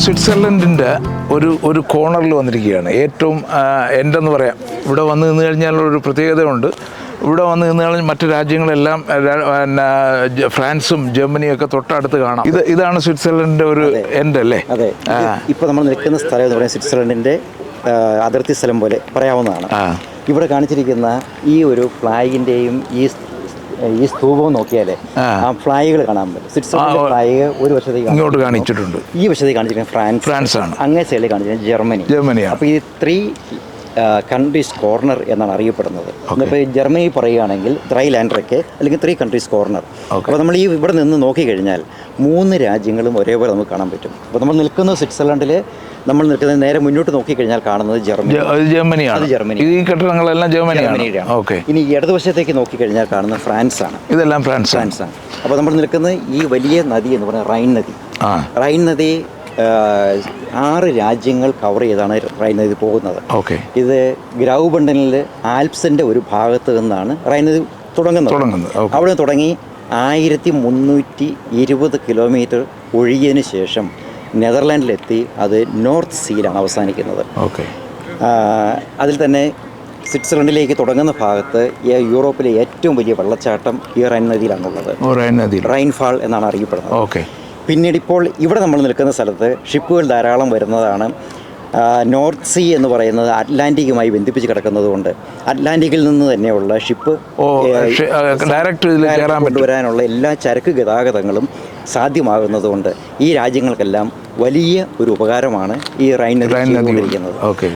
സ്വിറ്റ്സർലൻഡിൻ്റെ ഒരു കോർണറിൽ വന്നിരിക്കുകയാണ്. ഏറ്റവും എൻഡെന്ന് പറയാം. ഇവിടെ വന്ന് നിന്ന് കഴിഞ്ഞാൽ ഒരു പ്രത്യേകതയുണ്ട്. ഇവിടെ വന്ന് നിന്ന് കഴിഞ്ഞാൽ മറ്റു രാജ്യങ്ങളെല്ലാം ഫ്രാൻസും ജർമ്മനിയും ഒക്കെ തൊട്ടടുത്ത് കാണാം. ഇതാണ് സ്വിറ്റ്സർലൻഡിൻ്റെ ഒരു എൻഡ് അല്ലേ? അതെ. ഇപ്പോൾ നമ്മൾ നിൽക്കുന്ന സ്ഥലം എന്ന് പറയുന്നത് സ്വിറ്റ്സർലൻഡിൻ്റെ അതിർത്തി സ്ഥലം പോലെ പറയാവുന്നതാണ്. ഇവിടെ കാണിച്ചിരിക്കുന്ന ഈ ഒരു ഫ്ലാഗിൻ്റെയും ഈ സ്തൂപവും നോക്കിയാലേ ആ ഫ്ലാഗുകൾ കാണാൻ പറ്റും. സ്വിറ്റ്സർലൻഡ് ഫ്ലാഗ് ഒരു വശത്തേക്ക് ഇങ്ങോട്ട് കാണിച്ചിട്ടുണ്ട്. ഈ വശത്തേക്ക് കാണിച്ചിരിക്കുന്നത് ഫ്രാൻസ് ആണ്. അങ്ങേ സൈഡിൽ കാണിച്ചിരിക്കുന്നത് ജർമ്മനി. അപ്പോൾ ഈ 3 കൺട്രീസ് കോർണർ എന്നാണ് അറിയപ്പെടുന്നത്. ഇപ്പോൾ ജർമ്മനി പറയുകയാണെങ്കിൽ 3 ലാൻഡ്രൊക്കെ അല്ലെങ്കിൽ 3 കൺട്രീസ് കോർണർ. അപ്പോൾ നമ്മൾ ഇവിടെ നിന്ന് നോക്കിക്കഴിഞ്ഞാൽ 3 രാജ്യങ്ങളും ഒരേപോലെ നമുക്ക് കാണാൻ പറ്റും. അപ്പോൾ നമ്മൾ നിൽക്കുന്നത് സ്വിറ്റ്സർലൻഡിൽ, നമ്മൾ നിൽക്കുന്നത് നേരെ മുന്നോട്ട് നോക്കിക്കഴിഞ്ഞാൽ കാണുന്നത് ജർമ്മനിയാണ്. ഈ കെട്ടിടങ്ങളെല്ലാം ജർമ്മനിയാണ്. ഇനി ഇടതുവശത്തേക്ക് നോക്കിക്കഴിഞ്ഞാൽ കാണുന്നത് ഫ്രാൻസാണ്. ഇതെല്ലാം ഫ്രാൻസാണ്. അപ്പോൾ നമ്മൾ നിൽക്കുന്നത് ഈ വലിയ നദി എന്ന് പറയുന്നത് റൈൻ നദി 6 രാജ്യങ്ങൾ കവർ ചെയ്താണ് റൈൻ നദി പോകുന്നത്. ഇത് ഗ്രൗബണ്ടനിൽ ആൽപ്സിൻ്റെ ഒരു ഭാഗത്ത് നിന്നാണ് റൈൻ നദി തുടങ്ങുന്നത്. അവിടെ തുടങ്ങി 1320 കിലോമീറ്റർ ഒഴുകിയതിന് ശേഷം നെതർലാൻഡിലെത്തി അത് നോർത്ത് സീയിലാണ് അവസാനിക്കുന്നത്. അതിൽ തന്നെ സ്വിറ്റ്സർലൻഡിലേക്ക് തുടങ്ങുന്ന ഭാഗത്ത് യൂറോപ്പിലെ ഏറ്റവും വലിയ വെള്ളച്ചാട്ടം ഈ റൈൻ നദിയിലാണുള്ളത്. റൈൻഫാൾ എന്നാണ് അറിയപ്പെടുന്നത്. പിന്നീട് ഇപ്പോൾ ഇവിടെ നമ്മൾ നിൽക്കുന്ന സ്ഥലത്ത് ഷിപ്പുകൾ ധാരാളം വരുന്നതാണ്. നോർത്ത് സീ എന്ന് പറയുന്നത് അറ്റ്ലാന്റിക്കുമായി ബന്ധിപ്പിച്ച് കിടക്കുന്നതുകൊണ്ട് അറ്റ്ലാന്റിക്കിൽ നിന്ന് തന്നെയുള്ള ഷിപ്പ് കൊണ്ടുവരാനുള്ള എല്ലാ ചരക്ക് ഗതാഗതങ്ങളും സാധ്യമാകുന്നതുകൊണ്ട് ഈ രാജ്യങ്ങൾക്കെല്ലാം വലിയ ഒരു ഉപകാരമാണ് ഈ റൈൻ നദി.